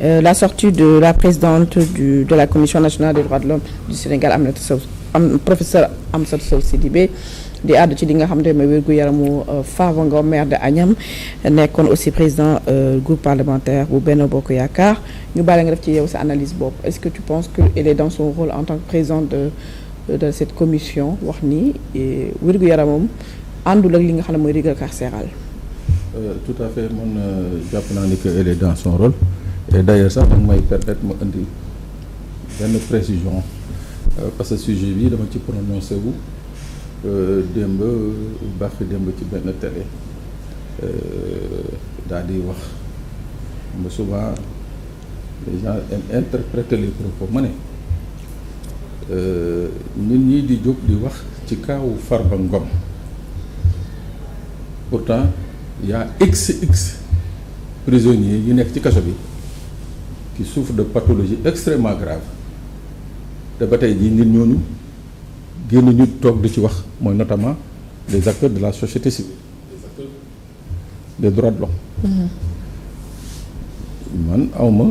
La sortie de la présidente de la Commission nationale des droits de l'homme du Sénégal professeur Amsatou Sow Sidibé di àddu ci li nga xam ne mooy wér-gu-yaramu Farba Ngom maire de Agnam nekkoon aussi président groupe parlementaire bu Benno Bokk Yaakaar ñu bàyyi nga def ci yow sa analyse boobu est-ce que tu penses que il est dans son rôle en tant que président de cette commission wax ni wér-gu-yaramam àndul ak li nga xam ne mooy rigueur carcérale. Tout à fait man jàpp naa ni que elle est dans son rôle et d'ailleurs sax danga may permettre ma indi benn précision parce que sujet bi dama ci prononcé wu démb ci benn télé daal di wax ma souvent les gens aiment interpréter les propos ma ne nit ñi di jóg di wax ci kaawu Farba Ngom pourtant y a XX prisonniers yu nekk ci kaso bi qui souffrent de pathologies extrêmement graves te ba tey jii nit ñooñu génn ñu toog di ci wax mooy notamment les acteurs de la société civile les acteurs des droits de l'homme man awma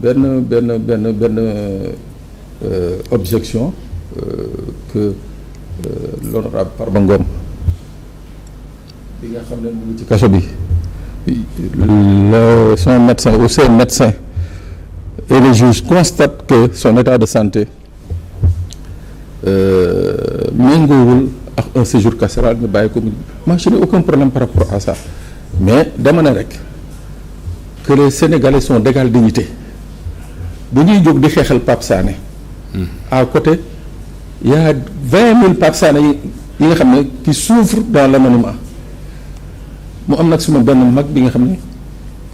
benn objection que l'honorable Farba Ngom bi nga xam ne mu ngi ci kaso bi son médecin ou ses médecins et les juges constatent que son état de santé méngoowul ak un séjour carcéral ñu bàyyi ko moi je n'ai aucun problème par rapport à ça mais dama ne rek que les Sénégalais sont d'égale dignité bu ñuy jóg di xeexal Pape Sané à côté il y a 20 000 Pape Sané yi nga xam ne qui souffrent dans l'anonymat mu am nag suma benn mag bi nga xam ne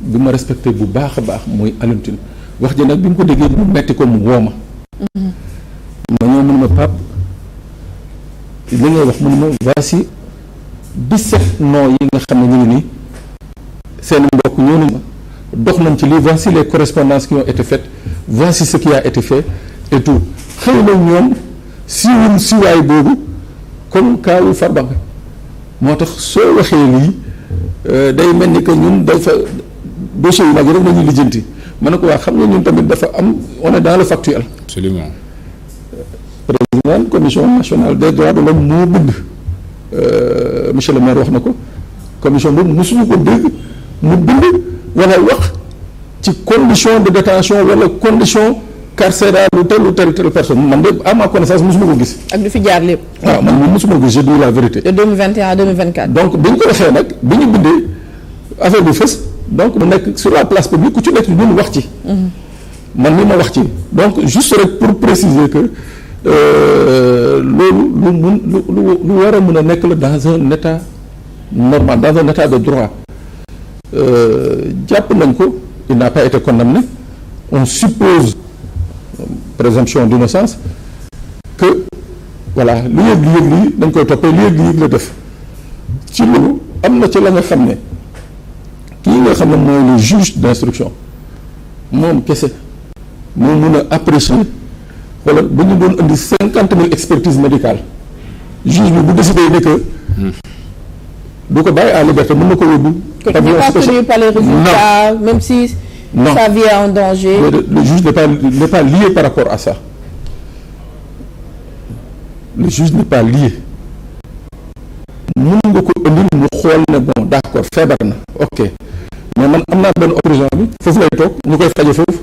bi ma respecté bu baax a baax muy Alioune Tine wax ji nag bi mu ko déggee mu metti ko mu woo ma ñëw mënu ma Pape li ngay wax mënu ma voici 17 noms yi nga xam ne ñu ngi nii seen mbokk ñëw nañ ma dox nañ ci lii voici les correspondances qui ont été faites voici ce qui a été fait et tout xëy na ñoom siiwul siiwaay boobu comme kaawu Farba moo tax soo waxee lii day mel ni que ñun dafa dossier yu mag yi rek nañuy lijjanti ma ne ko waa xam nga ñun tamit dafa am on est dans le factuel. Absolument. Président commission nationale des droits de l'homme moo bind monsieur le maire wax na ko commission boobu mosuñu ko dégg mu bind wala wax ci condition de détention wala condition carcérale ou telle personne man de à ma connaissance mosuma ko gis. ak du fi jaar lépp. waaw man moom mosuma ko gis je dis la vérité. de 2021 à 2024. donc bi ñu ko waxee nag bi ñu bindee affaire bi fës donc mu nekk sur la place publique ku ci nekk ñun wax ci. man mi ma wax ci donc juste rek pour préciser que loolu lu war a mën a nekk la dans un état normal dans un état de droit jàpp nañ ko il n'a pas été condamné on suppose. présomption d'innocence que voilà li yëg lii dañ koy toppee li yëg la def ci loolu am na ci la nga xam ne kii nga xam ne mooy le juge d'instruction moom kese moo mun a apprécier wala bu ñu doon indi 50 000 expertises médicales juge bi bu décidé ne que du ko bàyyi à liberté mën na ko yóbbu. pavillon spécial par les résultats même si. Non. Sa vie est en danger. Le juge n'est pas lié par rapport à ça. Le juge n'est pas lié. mën nga ko indil mu xool ne bon d'accord feebar na ok mais man am naa benn prison bi foofu lay toog ñu koy faje foofu.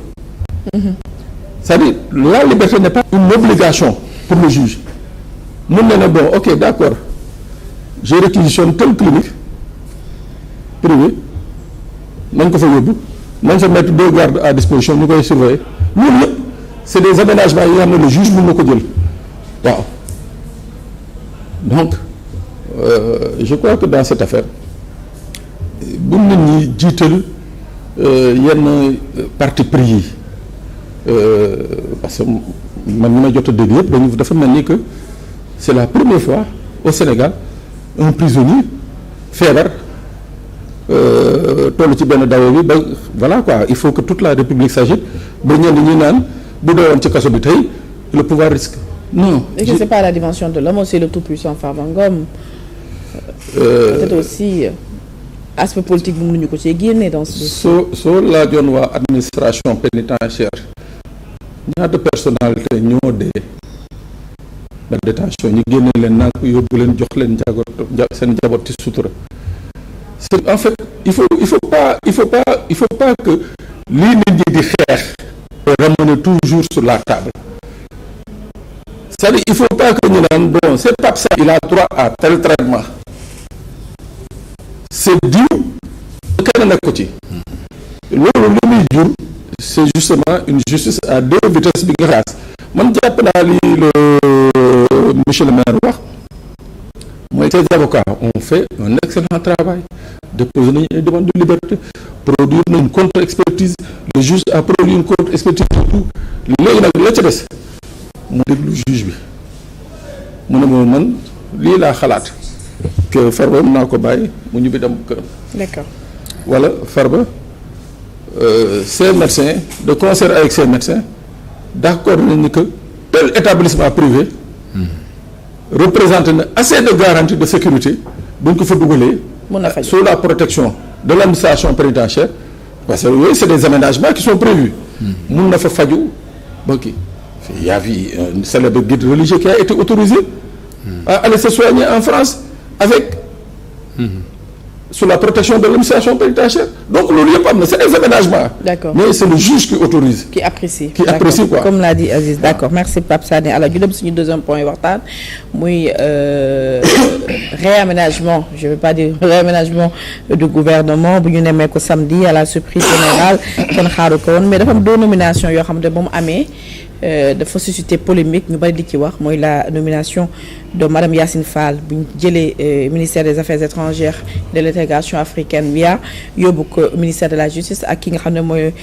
c'est-à-dire la liberté n'est pas une obligation pour le juge. mën na ne bon ok d'accord je réquisitionne telle clinique privée nañ ko fa yóbbu. nañ fa mettre 2 gardes à disposition ñu koy surveiller loolu yëpp c'est des aménagements yi nga xam ne le juge mën na ko jël waaw donc je crois que dans cette affaire bu nit ñi jiital yenn parti pris yi parce que man ñi may jot a dégg yëpp dañu dafa mel ni que c'est la première fois au Sénégal un prisonnier feebar toll ci benn dawe bi ba voilà quoi il faut que toute la République s'agite ba ñenn ñi naan bu doon ci kaso bi tey le pouvoir risque non. et que c'est pas la dimension de l'homme, c'est le tout-puissant Farba Ngom. Peut-être aussi. aspect politique bi mënuñu ko cee génne dans ce soo laajoon waa administration pénitentiaire ñaata personnalité ñoo dee la détention ñi génne leen naa ko yóbbu leen jox leen seen njaboot ci sutura. C'est en fait il faut pas que lii nit ñi di xeex ramener toujours sur la table. C'est-à-dire il faut pas que ñu naan bon c'est Pape Sarr il a droit à tel traitement c'est diw kenn nekk ko ci loolu li muy jur c'est justement une justice à deux vitesses bi nga xaas man jàpp naa li le monsieur le maire wax mooy ces avocats ont fait un excellent travail déposé nañu ay demande de liberté produire nañ contre-expertise le juge a produit une contre-expertise tout léegi nag la ca des mu déglu juge bi mu ne ma man lii laa xalaat que Farba mën naa ko bàyyi mu ñibbi dem këram. D'accord. Wala Farba ses médecins de concert avec ses médecins d'accord nañu que tel établissement privé représente na assez de garanties de sécurité bu ñu ko fa dugalee sous la protection de l'administration pénitentiaire parce que yooyu c'est des aménagements qui sont prévus mun na fa faju ba kii il y a eu un célèbre guide religieux qui a été autorisé à aller se soigner en France avec sous la protection de l'administration pénitentiaire donc loolu yëpp am na c'est des aménagements. D'accord. Mais c'est le juge qui autorise. Qui apprécie. Qui apprécie quoi. Comme l'a dit Aziz. D'accord. Merci Pape Sané. Alors ñu dem suñu deuxième point waxtaan muy réaménagement je vais pas dire réaménagement du gouvernement bu ñu nemee ko samedi à la surprise générale kenn xaaru ko woon mais dafa am deux nominations yoo xam ne ba mu amee dafa susciter polémique ñu bari di ci wax mooy la nomination de madame Yacine Fall bu ñu jëlee ministère des affaires étrangères de l'intégration africaine via yóbbu ko ministère de la justice ak ki nga xam ne mooy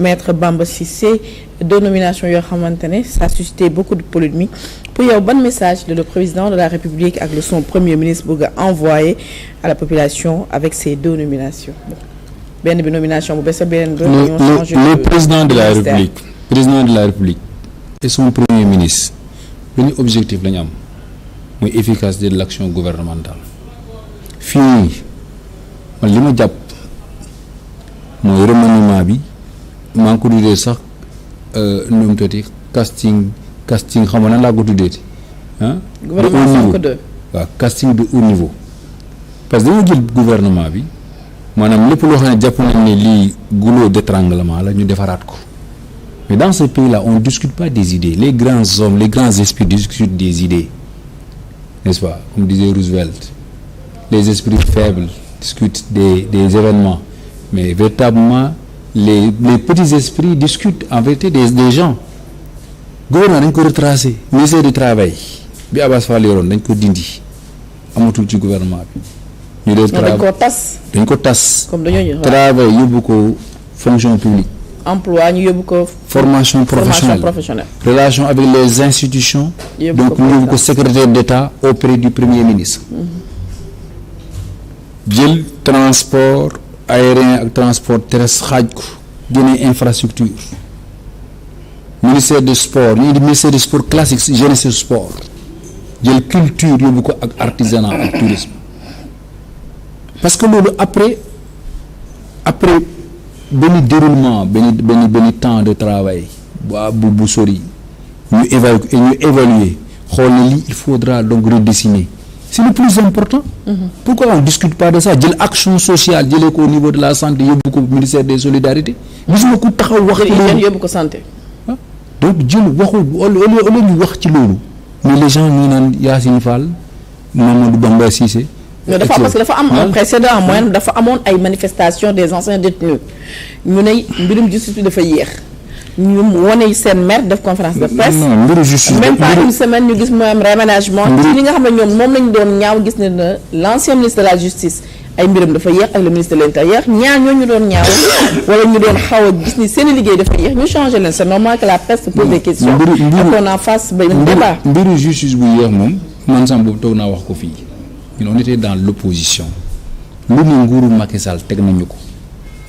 maître Bamba Cissé deux nominations yoo xamante ne ça a suscité beaucoup de polémique pour yow ban message le président de la République ak son premier ministre bëgg a envoyer à la population avec ces deux nominations benn bi nomination bu bees beneen bi le président de la République et son premier ministre benn objectif la ñu am mooy efficacité de l'action gouvernementale fii man li ma jàpp mooy remaniement bi maa ngi ko tuddee sax nu mu tuddati casting xam nga nan laa ko tuddeeti gouvernement waaw casting de haut niveau parce que dañoo jël gouvernement bi maanaam lépp loo xam ne jàpp nañ ne lii goulot d'étranglement la ñu defaraat ko mais dans ce pays-là on ne discute pas des idées les grands hommes les grands esprits discutent des idées n'est-ce pas comme disait Roosevelt les esprits faibles discutent des événements mais véritablement les petits esprits discutent en vérité des gens gouvernement dañ ko retracé ministère du travail bi Abass Fall yoroon dañ ko dindi amatul ci gouvernement bi ñu def dañ ko tas comme dañoo travail yóbbu ko fonction publique emploi ñu yóbbu ko formation professionnelle relation avec les institutions donc ñu yóbbu ko secrétaire d'État auprès du premier ministre jël transport aérien ak transport terrestre xaaj ko génne infrastructure ministère du sport ñu indi ministère du sport classique jeunesse et sport jël culture yóbbu ko ak artisanat ak tourisme parce que loolu après benn déroulement benn temps de travail bu sori ñu évaluer xool ne lii il faudra donc redessiner c'est le plus important. Pourquoi on discute pas de ça jël action sociale jëlee ko au niveau de la santé yóbbu ko ministère des solidarités gisuma ku taxaw wax ci loolu yóbbu ko santé donc jël waxu au lieu ñu wax ci loolu mais les gens ñu naan Yacine Fall Mamadou Bamba Cissé mais dafa parce que dafa am un précédent moyen dafa amoon ay manifestations des anciens détenus ñu ne mbirum justice bi dafa yéex ñu wane seen maire def conférence de presse même pas une semaine ñu gis mooy am réaménagement ci li nga xam ne ñoom moom lañu doon ñaaw gis ne na l'ancien ministre de la justice ay mbiram dafa yéex ak le ministre de l'intérieur ñaar ñoo ñu doon ñaaw wala ñu doon xaw a gis ni seen liggéey dafa yéex ñu changer leen c'est normal que la presse se pose des questions ak on en face ba débat mbiru justice bu yéex moom man sax boobu toog naa wax ko fii ñun on était dans l'opposition lu ne nguuru Macky Sall teg nañu ko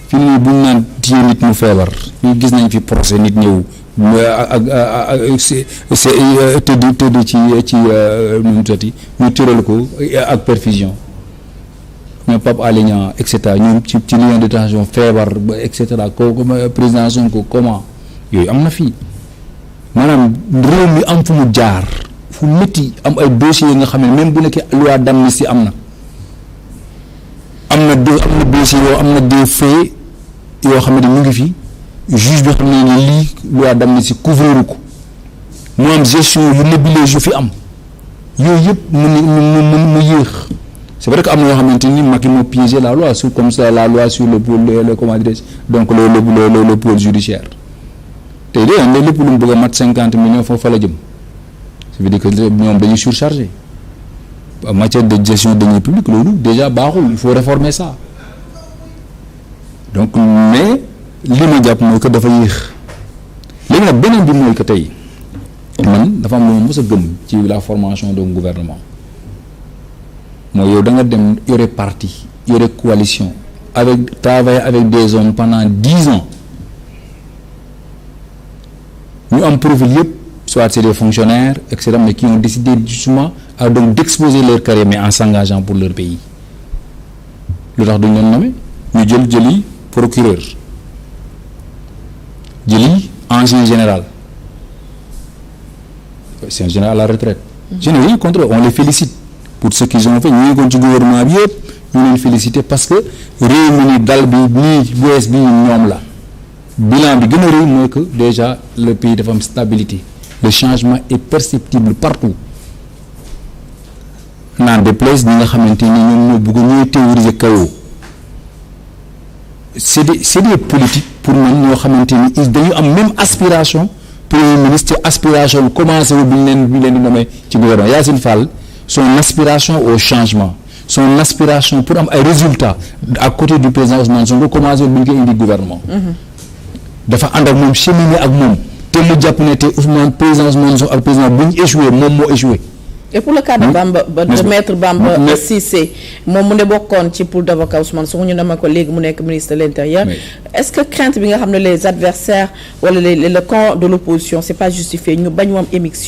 fii nii bu ñu naan téye nit mu feebar ñu gis nañ fi procès nit ñëw ak tëdd ci nu mu tati ñu tëral ko ak perfusion ñoom Pape Alé Niang et cetera ñoom ci lien de détention feebar ba et cetera kooku président Sonko comment yooyu am na fii maanaam réew mi am fu mu jaar fu métti am ay dossiers yi nga xam ne même bu nekkee loi d'amnistie am na dossiers yoo am na des faits yoo xam ne mu ngi fi juge bi xam ne ni lii loi d'amnistie couvrir ko mu am gestion yu nébuleuse yu fi am yooyu yëpp mu yéex c'est vrai que am na yoo xamante ni Macky moo piégé la loi sur comme ça la loi sur le pôle comment dirais-je donc le pôle judiciaire tey de am na lépp lu mu bëgg a mat 50 millions foofu fa la jëm ça veut dire que ñoom dañuy surchargé en matière de gestion de deniers publics loolu déjà baaxul il faut réformer ça donc mais li ma jàpp mooy que dafa yéex léegi nag beneen bi mooy que tey man dafa am lu ma mës a gëm ci la formation d'un gouvernement mooy yow da nga dem yore parti yore coalition travailler avec des hommes pendant 10 ans ñu am profil yëpp soit c'est des fonctionnaires et cetera mais qui ont décidé justement donc d'exposer leur carrière mais en s'engageant pour leur pays lu tax duñ leen nommer ñu jëli procureur jëli ancien général c'est un général à la retraite je n'ai rien contre eux, on les félicite pour ce qu'ils ont fait ñu ngi kon ci gouvernement bi yëpp ñu leen féliciter parce que réew mi ni dal bi nii bees bi ñoom la bilan bi gën a rëy mooy que déjà le pays dafa am stabilité le changement est perceptible partout n'en déplaise ñi nga xamante ni ñoom ñoo bëgg ñooy théoriser chaos c'est des politiques pour man ñoo xamante ni dañu am même aspiration premier ministre aspiration bi commencé wu bi ñu leen di nommé ci gouvernement Yacine Fall son aspiration au changement son aspiration pour am ay résultats à côté du président Ousmane Sonko commencé wu bi ñu koy indi gouvernement dafa ànd ak moom cheminer ak moom te mu jàpp ne te Ousmane président Ousmane Sonko ak président bu ñu échoué moom moo échoué. et pour le cas de Bamba de maître Bamba Cissé moom mu ne bokkoon ci pool d'avocat Ousmane Sonko ñu dama ko léegi mu nekk ministre de l'intérieur est-ce que crainte bi nga xam ne les adversaires wala le camp de l'opposition c'est pas justifié ñu bañ moom émission